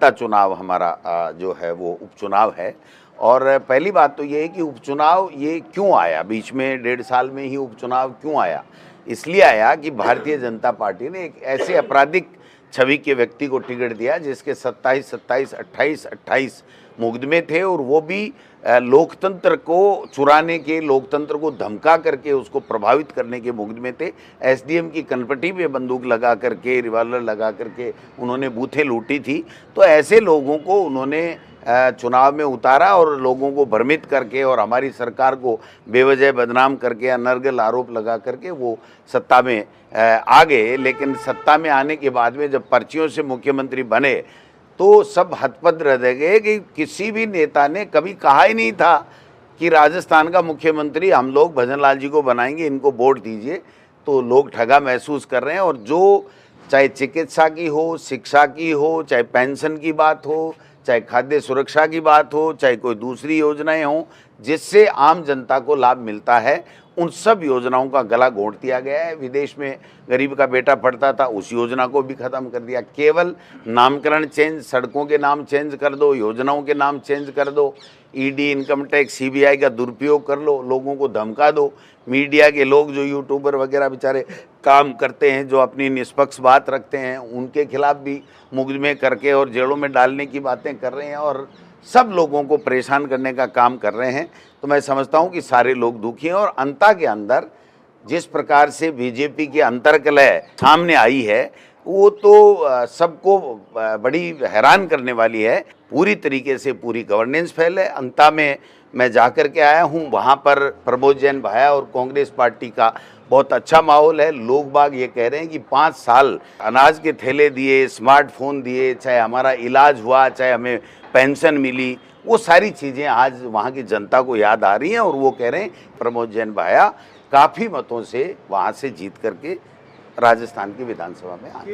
सत्ता चुनाव हमारा जो है वो उपचुनाव है। और पहली बात तो ये है कि उपचुनाव ये क्यों आया, बीच में 1.5 साल में ही उपचुनाव क्यों आया? इसलिए आया कि भारतीय जनता पार्टी ने एक ऐसे आपराधिक छवि के व्यक्ति को टिकट दिया जिसके 27, 27, 28 मुकदमे थे, और वो भी लोकतंत्र को चुराने के, लोकतंत्र को धमका करके उसको प्रभावित करने के मुकदमे थे। एसडीएम की कनपटी पे बंदूक लगा करके, रिवॉल्वर लगा करके उन्होंने बूथें लूटी थी। तो ऐसे लोगों को उन्होंने चुनाव में उतारा और लोगों को भ्रमित करके और हमारी सरकार को बेवजह बदनाम करके, अनर्गल आरोप लगा करके वो सत्ता में आ गए। लेकिन सत्ता में आने के बाद में जब पर्चियों से मुख्यमंत्री बने तो सब हतपथ रह गए कि किसी भी नेता ने कभी कहा ही नहीं था कि राजस्थान का मुख्यमंत्री हम लोग भजन लाल जी को बनाएंगे, इनको वोट दीजिए। तो लोग ठगा महसूस कर रहे हैं। और जो चाहे चिकित्सा की हो, शिक्षा की हो, चाहे पेंशन की बात हो, चाहे खाद्य सुरक्षा की बात हो, चाहे कोई दूसरी योजनाएं हों जिससे आम जनता को लाभ मिलता है, उन सब योजनाओं का गला घोंट दिया गया है। विदेश में गरीब का बेटा पढ़ता था, उस योजना को भी खत्म कर दिया। केवल नामकरण चेंज, सड़कों के नाम चेंज कर दो, योजनाओं के नाम चेंज कर दो, ईडी, इनकम टैक्स, सीबीआई का दुरुपयोग कर लो, लोगों को धमका दो। मीडिया के लोग जो यूट्यूबर वगैरह बेचारे काम करते हैं, जो अपनी निष्पक्ष बात रखते हैं, उनके खिलाफ भी मुकदमे करके और जेलों में डालने की बातें कर रहे हैं और सब लोगों को परेशान करने का काम कर रहे हैं। तो मैं समझता हूं कि सारे लोग दुखी हैं। और अंता के अंदर जिस प्रकार से बीजेपी की अंतर्कलह सामने आई है, वो तो सबको बड़ी हैरान करने वाली है। पूरी तरीके से पूरी गवर्नेंस फेल है। अंता में मैं जाकर के आया हूँ, वहाँ पर प्रमोद जैन भाया और कांग्रेस पार्टी का बहुत अच्छा माहौल है। लोग बाग ये कह रहे हैं कि 5 साल अनाज के थैले दिए, स्मार्टफोन दिए, चाहे हमारा इलाज हुआ, चाहे हमें पेंशन मिली, वो सारी चीज़ें आज वहाँ की जनता को याद आ रही हैं। और वो कह रहे हैं प्रमोद जैन भाया काफ़ी मतों से वहाँ से जीत करके राजस्थान की विधानसभा में आए।